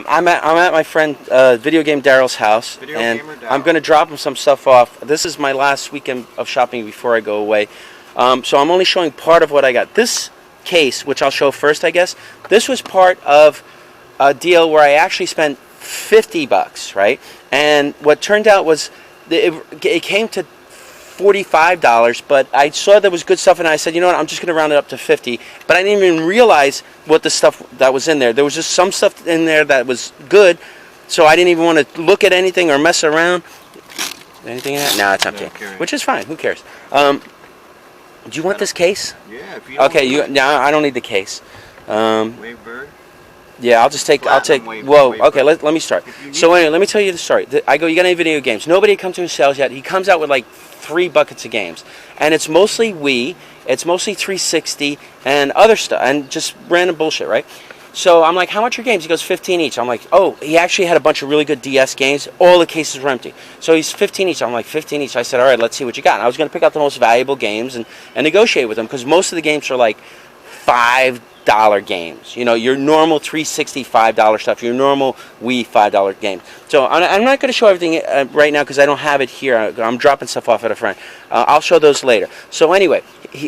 I'm at my friend Video Game Daryl's house, and I'm going to drop him some stuff off. This is my last weekend of shopping before I go away, so I'm only showing part of what I got. This case, which I'll show first, I guess, this was part of a deal where I actually spent $50, right? And what turned out was it came to $45, but I saw there was good stuff, and I said, you know what, I'm just going to round it up to 50. But I didn't even realize what the stuff that was in there. There was just some stuff in there that was good, so I didn't even want to look at anything or mess around. Anything in that? No, it's empty, which is fine. Who cares? Do you want this case? Yeah. If you okay. No, I don't need the case. Wave bird. Yeah, I'll take. Whoa. Okay, let me start. So anyway, let me tell you the story. I go. You got any video games? Nobody had come to his sales yet. He comes out with like 3 buckets of games, and it's mostly Wii, it's mostly 360 and other stuff, and just random bullshit, right? So I'm like, how much are your games? He goes, 15 each. I'm like, oh, he actually had a bunch of really good DS games. All the cases were empty. So he's 15 each. I'm like, 15 each. I said, all right, let's see what you got. And I was going to pick out the most valuable games and negotiate with them, because most of the games are like $5 games. You know, your normal $360, $5 stuff, your normal Wii $5 games. So I'm not going to show everything right now because I don't have it here. I'm dropping stuff off at a friend. I'll show those later. So anyway,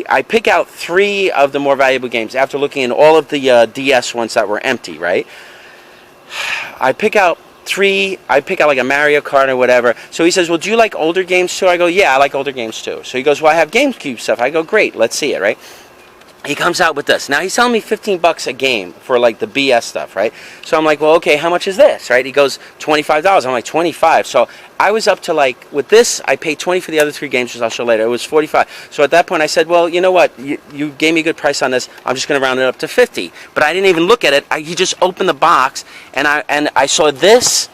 I pick out 3 of the more valuable games after looking at all of the DS ones that were empty, right? I pick out 3. I pick out like a Mario Kart or whatever. So he says, well, do you like older games too? I go, yeah, I like older games too. So he goes, well, I have GameCube stuff. I go, great, let's see it, right? He comes out with this. Now he's selling me $15 a game for like the BS stuff, right? So I'm like, well, okay, how much is this, right? He goes, $25. I'm like, 25. So I was up to like, with this, I paid 20 for the other 3 games, which I'll show later. It was 45. So at that point I said, well, you know what? You gave me a good price on this. I'm just going to round it up to 50. But I didn't even look at it. He just opened the box, and I saw this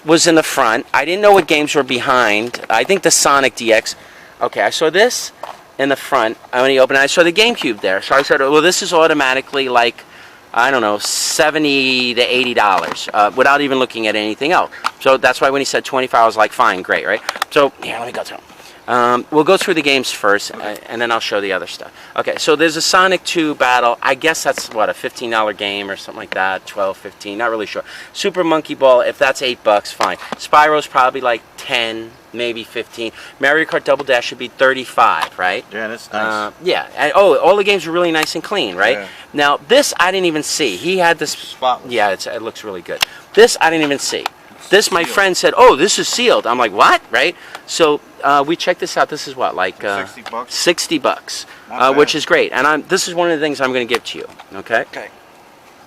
was in the front. I didn't know what games were behind. I think the Sonic DX. Okay, I saw this in the front. When he opened it, I saw the GameCube there. So I said, well, this is automatically like, I don't know, $70 to $80 without even looking at anything else. So that's why when he said 25, I was like, fine, great, right? So here, let me go through them. We'll go through the games first, and then I'll show the other stuff. Okay, so there's a Sonic 2 battle. I guess that's, what, a $15 game or something like that, 12, 15, not really sure. Super Monkey Ball, if that's $8, fine. Spyro's probably like 10, maybe 15. Mario Kart Double Dash should be 35, right? Yeah, that's nice. Yeah, and all the games were really nice and clean, right? Yeah. Now, this I didn't even see. He had this... Spotless. Yeah, it looks really good. This I didn't even see. This, my friend said, oh, this is sealed. I'm like, what? Right? So we checked this out. This is what, like... $60? $60, which is great. And this is one of the things I'm going to give to you, okay? Okay.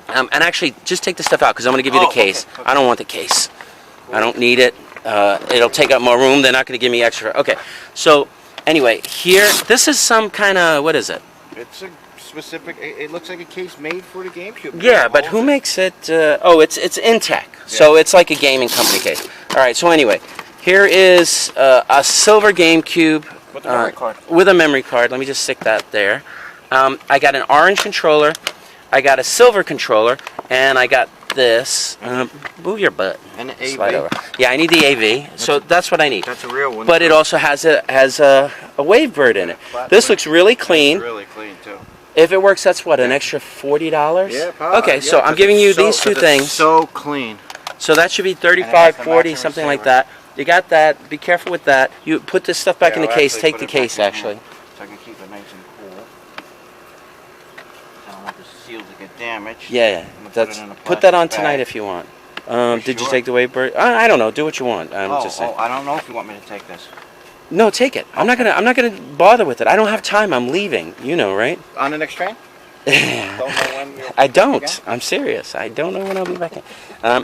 And actually, just take the stuff out, because I'm going to give you the case. Okay. I don't want the case. I don't need it. It'll take up more room. They're not going to give me extra. Okay. So, anyway, here, this is some kind of, what is it? It's a specific, it looks like a case made for the GameCube. Yeah, but who makes it? Oh, it's Intech. Yeah. So it's like a gaming company case. All right, so anyway, here is a silver GameCube. With a memory card. With a memory card. Let me just stick that there. I got an orange controller. I got a silver controller. And I got this. Move your butt. And the AV. Slide over. Yeah, I need the AV. So that's what I need. That's a real one. But it also has a wave bird in it. This looks really clean. It's really clean too. If it works, that's what, an extra $40? Yeah, probably. Okay, so I'm giving you these 2 things. So clean. So that should be 35, 40, something like that. You got that. Be careful with that. You put this stuff back in the case. Take the case, actually. So I can keep it nice and cool. I don't want the seal to get damaged. Yeah. Put that on tonight if you want. Did you take the wave bird? I don't know. Do what you want. Just saying. I don't know if you want me to take this. No, take it. I'm not gonna bother with it. I don't have time. I'm leaving. You know, right? On the next train? Don't know when I don't. I'm serious. I don't know when I'll be back in.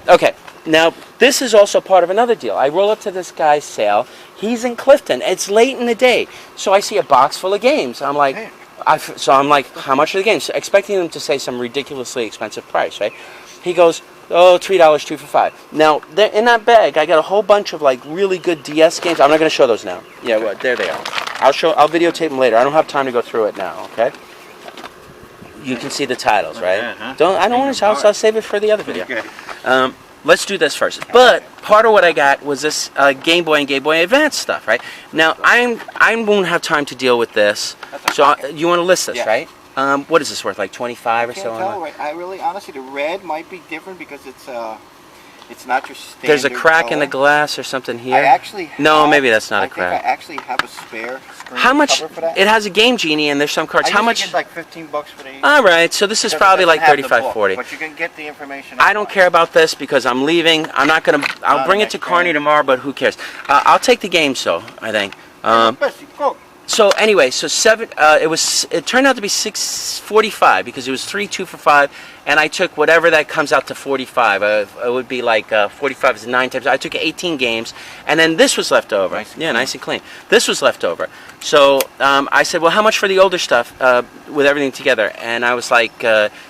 Okay. Now, this is also part of another deal. I roll up to this guy's sale. He's in Clifton. It's late in the day. So I see a box full of games. I'm like, how much are the games? Expecting him to say some ridiculously expensive price, right? He goes, oh, $3, 2 for $5. Now, in that bag, I got a whole bunch of like really good DS games. I'm not going to show those now. Yeah, well, there they are. I'll videotape them later. I don't have time to go through it now. Okay. You can see the titles, right? I don't want to. I'll save it for the other video. Okay. Let's do this first. But part of what I got was this Game Boy and Game Boy Advance stuff, right? Now I won't have time to deal with this. So you want to list this, right? What is this worth? Like 25 or so? Right? I really, honestly, the red might be different because it's It's not your standard. There's a crack in the color. glass or something here. I actually have, no, maybe that's not a I crack. think I actually have a spare screen How much? cover for that. It has a Game Genie and there's some cards. How much? Get like $15 for these. All right, so this is probably like 35, 40. But you can get the information. I don't care about this because I'm leaving. I'm not gonna. I'll bring it to Carney tomorrow, but who cares? I'll take the games though. I think. So anyway, so it turned out to be 645 because it was 3 2 for 5, and I took whatever that comes out to 45. It would be like 45 is 9 times. I took 18 games, and then this was left over. Nice and clean. This was left over. So I said, well, how much for the older stuff with everything together? And I was like,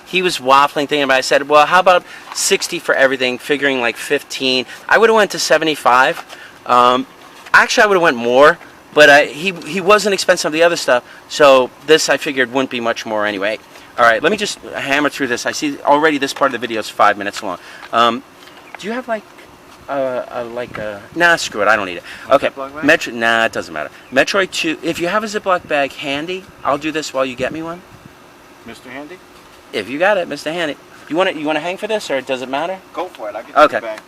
he was waffling, thinking about it. I said, well, how about 60 for everything, figuring like 15. I would have went to 75. Actually, I would have went more. But he wasn't expensive on the other stuff, so this I figured wouldn't be much more anyway. All right, let me just hammer through this. I see already this part of the video is 5 minutes long. Do you have like nah, screw it, I don't need it. Okay, nah, it doesn't matter. Metroid 2. If you have a Ziploc bag handy, I'll do this while you get me one. Mr. Handy. If you got it, Mr. Handy. You want to hang for this, or does it matter? Go for it. I'll get the bag.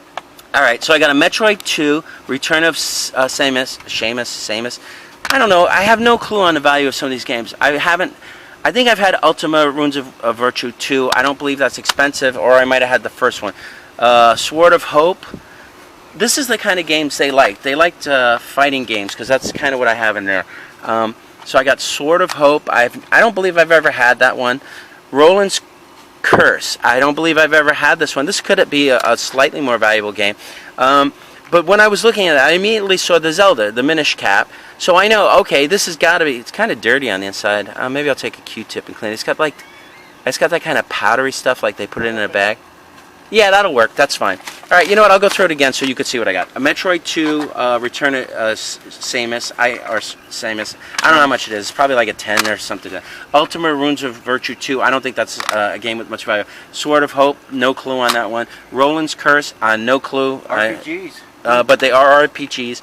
Alright, so I got a Metroid 2, Return of Samus. I don't know, I have no clue on the value of some of these games. I think I've had Ultima Runes of Virtue 2. I don't believe that's expensive, or I might have had the first one. Sword of Hope. This is the kind of games they liked. They liked fighting games, because that's kind of what I have in there. So I got Sword of Hope. I don't believe I've ever had that one. Roland's Curse. I don't believe I've ever had this one. This could be a slightly more valuable game. But when I was looking at it, I immediately saw the Zelda, the Minish Cap. So I know, okay, this has got to be, it's kind of dirty on the inside. Maybe I'll take a Q-tip and clean it. It's got that kind of powdery stuff like they put it in a bag. Yeah, that'll work. That's fine. All right, you know what? I'll go through it again so you can see what I got. A Metroid 2, Return of Samus. Samus. I don't know how much it is. It's probably like a 10 or something. Ultima Runes of Virtue 2. I don't think that's a game with much value. Sword of Hope. No clue on that one. Roland's Curse. No clue. RPGs. But they are RPGs.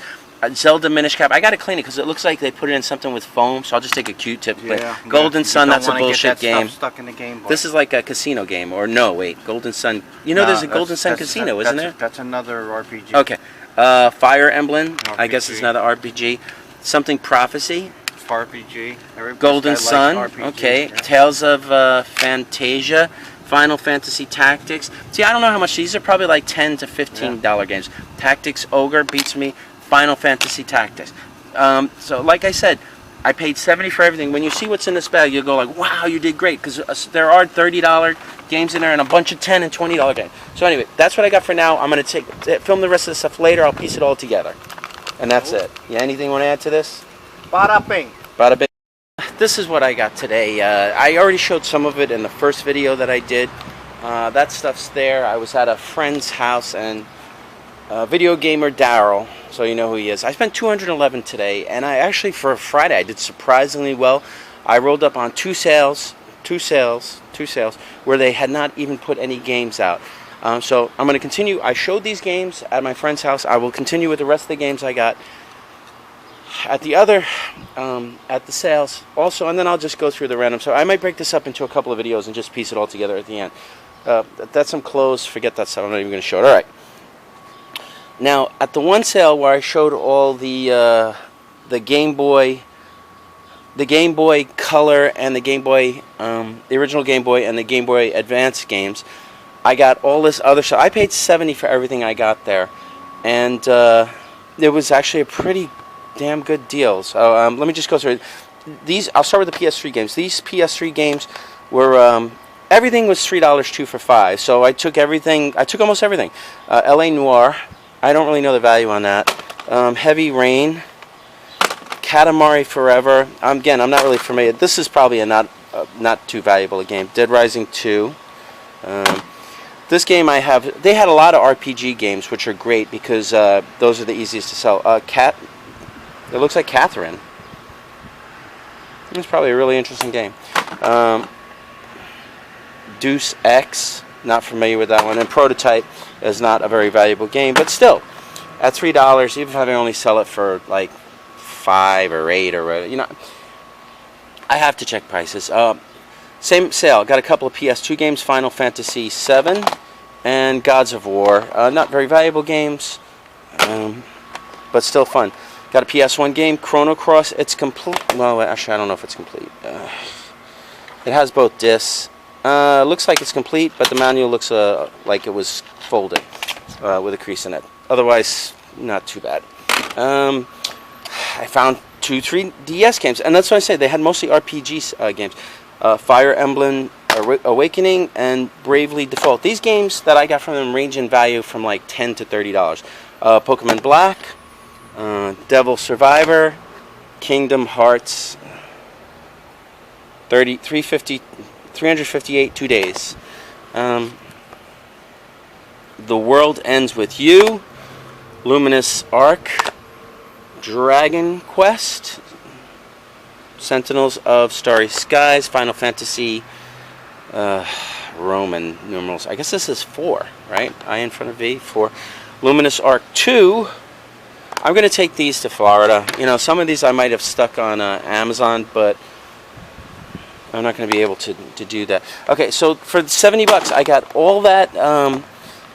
Zelda Minish Cap. I got to clean it because it looks like they put it in something with foam, so I'll just take a Q-tip. Yeah, Golden Sun, that's a bullshit game. Stuck in the Game Boy. This is like a casino game, or no, wait, Golden Sun. You know, there's a Golden Sun Casino, isn't there? That's another RPG. Okay. Fire Emblem, I guess it's another RPG. Something Prophecy. RPG. Golden Sun, okay. Yeah. Tales of Fantasia. Final Fantasy Tactics. See, I don't know how much. These are probably like $10 to $15 games. Tactics Ogre beats me. Final Fantasy Tactics. So, like I said, I paid $70 for everything. When you see what's in this bag, you'll go like, wow, you did great. Because there are $30 games in there and a bunch of $10 and $20 games. So anyway, that's what I got for now. I'm going to film the rest of the stuff later. I'll piece it all together. And that's it. Yeah, anything you want to add to this? Bada bing. Bada bing. This is what I got today. I already showed some of it in the first video that I did. That stuff's there. I was at a friend's house and video gamer Daryl, so you know who he is. I spent $211 today, and I actually, for Friday, I did surprisingly well. I rolled up on two sales, where they had not even put any games out. So I'm going to continue. I showed these games at my friend's house. I will continue with the rest of the games I got at the other, at the sales also, and then I'll just go through the random. So I might break this up into a couple of videos and just piece it all together at the end. That's some clothes. Forget that stuff. I'm not even going to show it. All right. Now, at the one sale where I showed all the Game Boy Color and the Game Boy, the original Game Boy and the Game Boy Advance games, I got all this other stuff. I paid $70 for everything I got there, and it was actually a pretty damn good deal. So let me just go through these. I'll start with the PS3 games. These PS3 games were everything was $3 2 for $5. So I took everything. I took almost everything. LA Noire. I don't really know the value on that. Heavy Rain, Katamari Forever. Again, I'm not really familiar. This is probably a not too valuable a game. Dead Rising 2. This game I have. They had a lot of RPG games, which are great because those are the easiest to sell. It looks like Catherine. It's probably a really interesting game. Deuce X. Not familiar with that one. And Prototype is not a very valuable game, but still, at $3, even if I only sell it for like $5 or $8 or whatever, you know, I have to check prices. Same sale. Got a couple of PS2 games: Final Fantasy VII and Gods of War. Not very valuable games, but still fun. Got a PS1 game, Chrono Cross. It's complete. Well, actually, I don't know if it's complete. It has both discs. Looks like it's complete, but the manual looks like it was folded with a crease in it. Otherwise, not too bad. I found 2 3DS games, and that's what I say. They had mostly RPG games. Fire Emblem Awakening and Bravely Default. These games that I got from them range in value from like $10 to $30. Pokemon Black, Devil Survivor, Kingdom Hearts, 358 2 days. The World Ends With You, Luminous Arc, Dragon Quest, Sentinels of Starry Skies, Final Fantasy, Roman numerals. I guess this is 4, right? I in front of V, 4. Luminous Arc 2. I'm going to take these to Florida. You know, some of these I might have stuck on Amazon, but I'm not going to be able to do that. Okay, so for $70, I got all that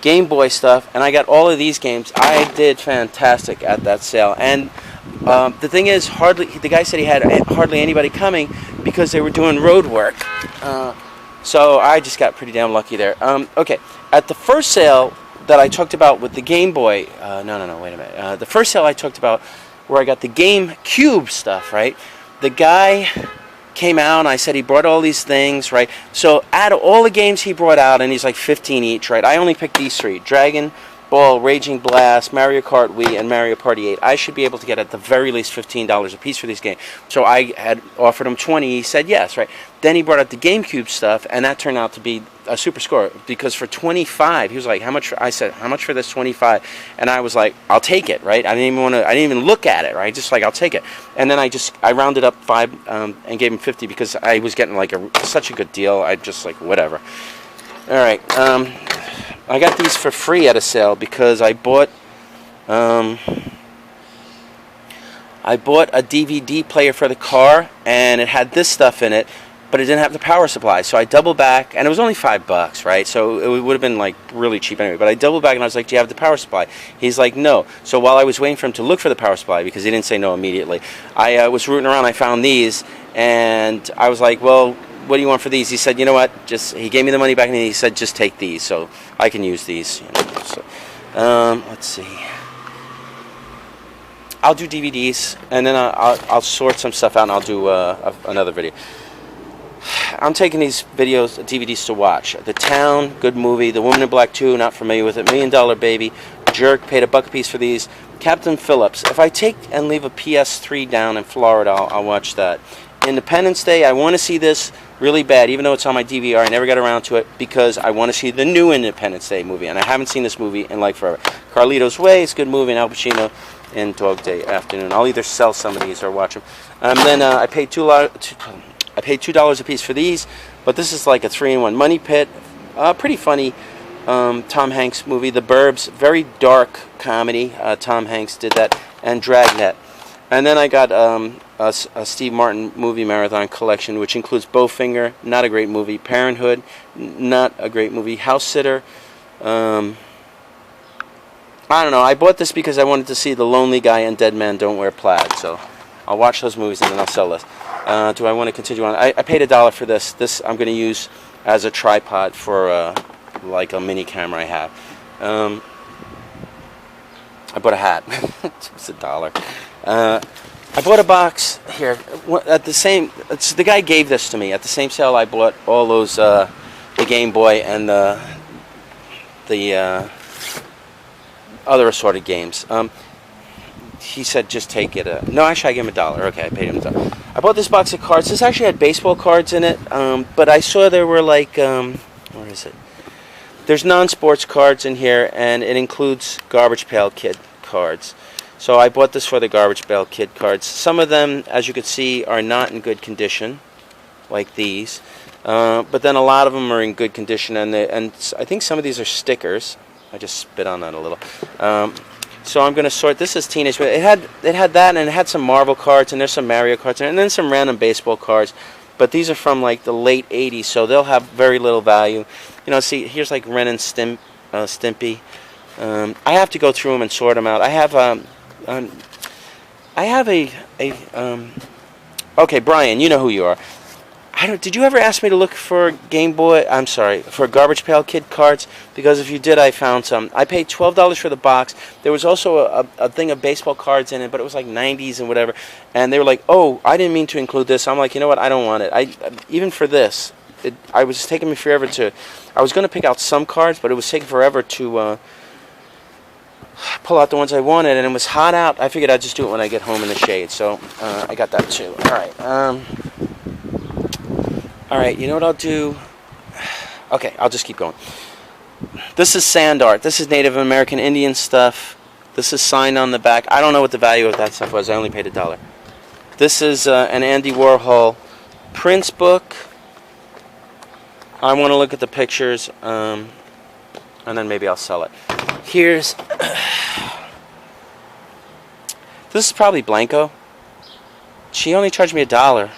Game Boy stuff, and I got all of these games. I did fantastic at that sale. And the thing is, the guy said he had hardly anybody coming because they were doing road work. So I just got pretty damn lucky there. Okay, at the first sale that I talked about with the Game Boy, no, wait a minute. The first sale I talked about where I got the GameCube stuff, right? The guy came out and I said he brought all these things, right? So out of all the games he brought out, and he's like 15 each, right? I only picked these 3: Dragon Ball, Raging Blast, Mario Kart Wii, and Mario Party 8. I should be able to get at the very least $15 a piece for these games. So I had offered him 20. He said yes, right? Then he brought out the GameCube stuff, and that turned out to be a super score because for 25, he was like, "How much?" I said, "How much for this 25?" And I was like, "I'll take it," right? I didn't even look at it, right? Just like, I'll take it. And then I rounded up 5 and gave him 50 because I was getting like such a good deal. I just like whatever. All right. I got these for free at a sale because I bought a DVD player for the car, and it had this stuff in it, but it didn't have the power supply. So I doubled back, and it was only $5, right? So it would have been like really cheap anyway. But I doubled back, and I was like, "Do you have the power supply?" He's like, "No." So while I was waiting for him to look for the power supply, because he didn't say no immediately, I was rooting around. I found these, and I was like, "Well, what do you want for these?" He said, "You know what? He gave me the money back, and he said, just take these, so I can use these." You know, so, let's see. I'll do DVDs, and then I'll sort some stuff out, and I'll do another video. I'm taking these DVDs to watch. The Town, good movie. The Woman in Black 2, not familiar with it. $1 Million Baby. Jerk, paid $1 a piece for these. Captain Phillips. If I take and leave a PS3 down in Florida, I'll watch that. Independence Day, I want to see this really bad, even though it's on my DVR. I never got around to it because I want to see the new Independence Day movie, and I haven't seen this movie in like forever. Carlito's Way, it's a good movie, and Al Pacino in Dog Day Afternoon. I'll either sell some of these or watch them. Then I paid $2 a piece for these, but this is like a 3-in-1. Money Pit, pretty funny Tom Hanks movie. The Burbs, very dark comedy. Tom Hanks did that, and Dragnet. And then I got a Steve Martin movie marathon collection, which includes Bowfinger, not a great movie. Parenthood, not a great movie. House Sitter. I don't know. I bought this because I wanted to see The Lonely Guy and Dead Man Don't Wear Plaid. So I'll watch those movies and then I'll sell this. Do I want to continue on? I paid $1 for this. This I'm going to use as a tripod for like a mini camera I have. I bought a hat. It was $1. I bought a box here at the same. The guy gave this to me at the same sale. I bought all those the Game Boy and the other assorted games. He said just take it. No, actually I gave him $1. Okay, I paid him $1. I bought this box of cards. This actually had baseball cards in it, but I saw there were like where is it? There's non-sports cards in here, and it includes Garbage Pail Kid cards. So I bought this for the Garbage Pail Kid cards. Some of them, as you can see, are not in good condition, like these. But then a lot of them are in good condition, and I think some of these are stickers. I just spit on that a little. So I'm going to sort. This is Teenage. It had that, and it had some Marvel cards, and there's some Mario cards, and then some random baseball cards. But these are from like the late '80s, so they'll have very little value. You know, see, here's like Ren and Stimpy. I have to go through them and sort them out. I have okay, Brian, you know who you are. Did you ever ask me to look for Game Boy? I'm sorry, for Garbage Pail Kid cards? Because if you did, I found some. I paid $12 for the box. There was also a thing of baseball cards in it, but it was like 90s and whatever. And they were like, "Oh, I didn't mean to include this." I'm like, you know what? I don't want it. Even for this, it was taking me forever to. I was going to pick out some cards, but it was taking forever to pull out the ones I wanted, and it was hot out. I figured I'd just do it when I get home in the shade. So I got that too. All right. All right, you know what I'll do? Okay, I'll just keep going. This is sand art. This is Native American Indian stuff. This is signed on the back. I don't know what the value of that stuff was. I only paid $1. This is an Andy Warhol Prince book. I want to look at the pictures, and then maybe I'll sell it. Here's... This is probably Blanco. She only charged me $1.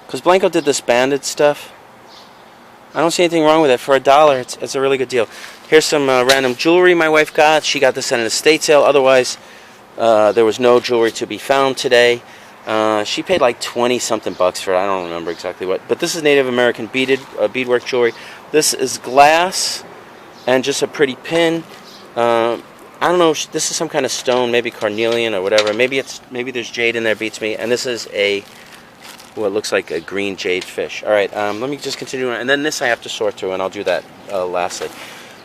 Because Blanco did this banded stuff. I don't see anything wrong with it. For $1, it's a really good deal. Here's some random jewelry my wife got. She got this at an estate sale. Otherwise, there was no jewelry to be found today. She paid like 20-something bucks for it. I don't remember exactly what. But this is Native American beadwork jewelry. This is glass and just a pretty pin. I don't know. This is some kind of stone, maybe carnelian or whatever. Maybe there's jade in there. Beats me. And this is what looks like a green jade fish. All right, let me just continue on. And then this I have to sort through, and I'll do that lastly.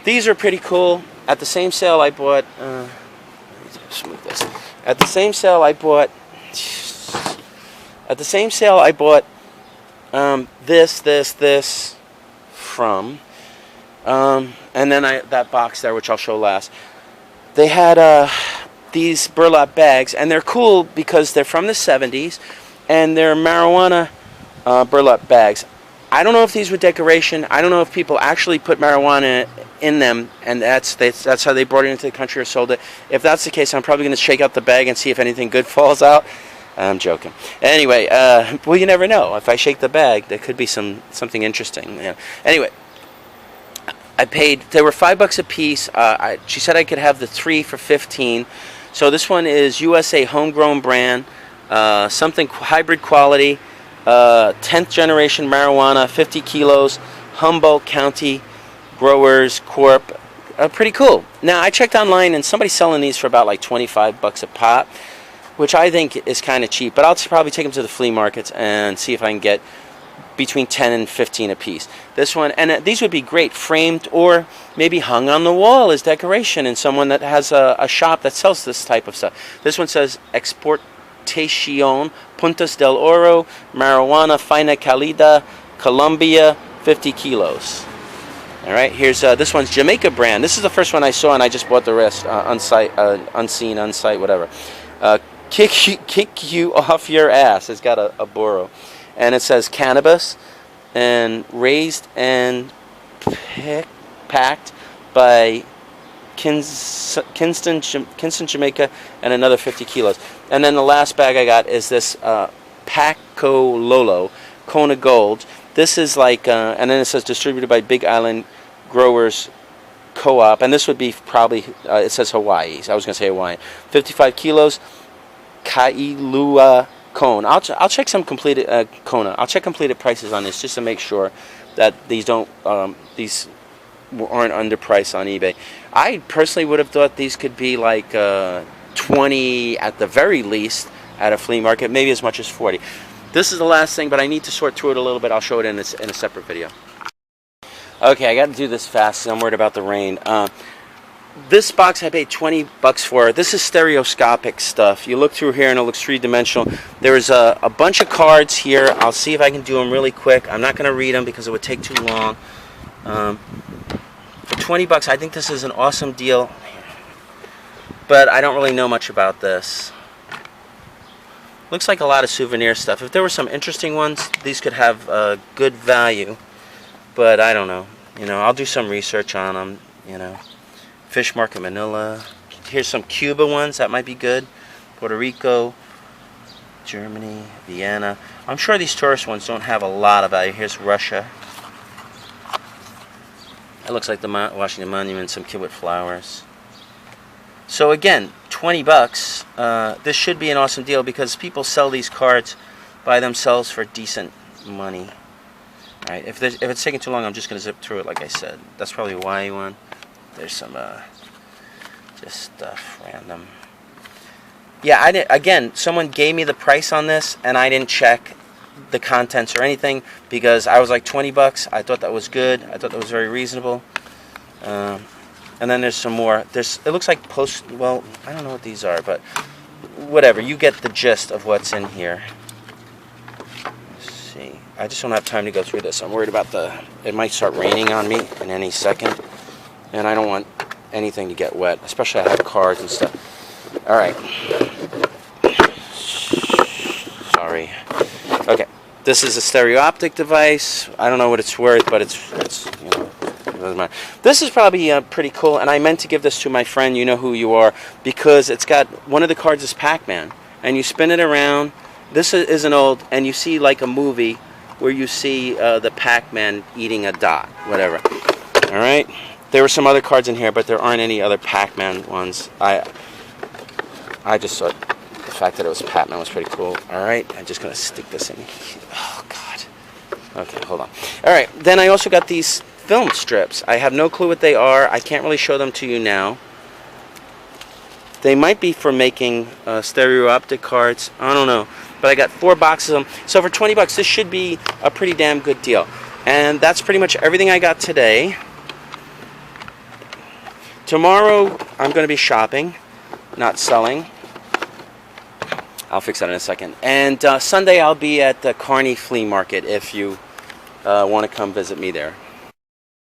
These are pretty cool. At the same sale I bought... smooth this. At the same sale I bought... At the same sale I bought this from... and then that box there, which I'll show last. They had these burlap bags, and they're cool because they're from the 70s. And they're marijuana burlap bags. I don't know if these were decoration. I don't know if people actually put marijuana in them, and that's how they brought it into the country or sold it. If that's the case, I'm probably going to shake out the bag and see if anything good falls out. I'm joking. Anyway, well, you never know. If I shake the bag, there could be something interesting. Yeah. Anyway, they were $5 a piece. She said I could have the 3 for $15. So this one is USA homegrown brand. Something hybrid quality, 10th generation marijuana, 50 kilos, Humboldt County Growers Corp. Pretty cool. Now I checked online and somebody's selling these for about like $25 a pop, which I think is kind of cheap. But I'll probably take them to the flea markets and see if I can get between 10 and 15 a piece. This one, and these would be great framed or maybe hung on the wall as decoration in someone that has a shop that sells this type of stuff. This one says Exportación Puntas del Oro Marijuana Fina Calidad Colombia 50 kilos. All right, here's this one's Jamaica brand. This is the first one I saw, and I just bought the rest unseen, whatever. Kick you off your ass. It's got a burro, and it says cannabis, and raised and packed by Kingston, Jamaica, and another 50 kilos. And then the last bag I got is this Paco Lolo Kona Gold. This is like, and then it says distributed by Big Island Growers Co-op, and this would be probably, it says Hawaii. So I was going to say Hawaiian. 55 kilos, Kailua Cone. I'll check some completed Kona. I'll check completed prices on this just to make sure that these aren't underpriced on eBay. I personally would have thought these could be like 20 at the very least at a flea market, maybe as much as 40. This is the last thing, but I need to sort through it a little bit. I'll show it in a separate video. Okay, I got to do this fast because I'm worried about the rain. This box I paid $20 for. This is stereoscopic stuff. You look through here and it looks three-dimensional. There's a bunch of cards here. I'll see if I can do them really quick. I'm not going to read them because it would take too long. For $20, I think this is an awesome deal. But I don't really know much about this. Looks like a lot of souvenir stuff. If there were some interesting ones, these could have good value. But I don't know. You know, I'll do some research on them. You know, Fish Market Manila. Here's some Cuba ones that might be good. Puerto Rico, Germany, Vienna. I'm sure these tourist ones don't have a lot of value. Here's Russia. It looks like the Washington Monument, some kid with flowers. So again, 20 bucks. This should be an awesome deal because people sell these cards by themselves for decent money. All right, if it's taking too long, I'm just going to zip through it like I said. That's probably a Y one. There's some just stuff random. Yeah, again, someone gave me the price on this, and I didn't check the contents or anything because I was like 20 bucks. I thought that was good. I thought that was very reasonable. And then there's some more. It looks like well, I don't know what these are, but whatever. You get the gist of what's in here. Let's see. I just don't have time to go through this. I'm worried about it might start raining on me in any second, and I don't want anything to get wet, especially I have cards and stuff. All right. Sorry. Okay. This is a stereoscopic device. I don't know what it's worth, but it's you know, it doesn't matter. This is probably pretty cool, and I meant to give this to my friend, you know who you are, because it's got, one of the cards is Pac-Man, and you spin it around. This is an old, and you see like a movie where you see the Pac-Man eating a dot, whatever. All right. There were some other cards in here, but there aren't any other Pac-Man ones. I just thought the fact that it was Pac-Man was pretty cool. All right, I'm just gonna stick this in. Oh God. Okay, hold on. All right, then I also got these film strips. I have no clue what they are. I can't really show them to you now. They might be for making stereoscopic cards. I don't know, but I got 4 boxes of them. So for 20 bucks, this should be a pretty damn good deal. And that's pretty much everything I got today. Tomorrow, I'm going to be shopping, not selling. I'll fix that in a second. And Sunday, I'll be at the Kearney Flea Market if you want to come visit me there.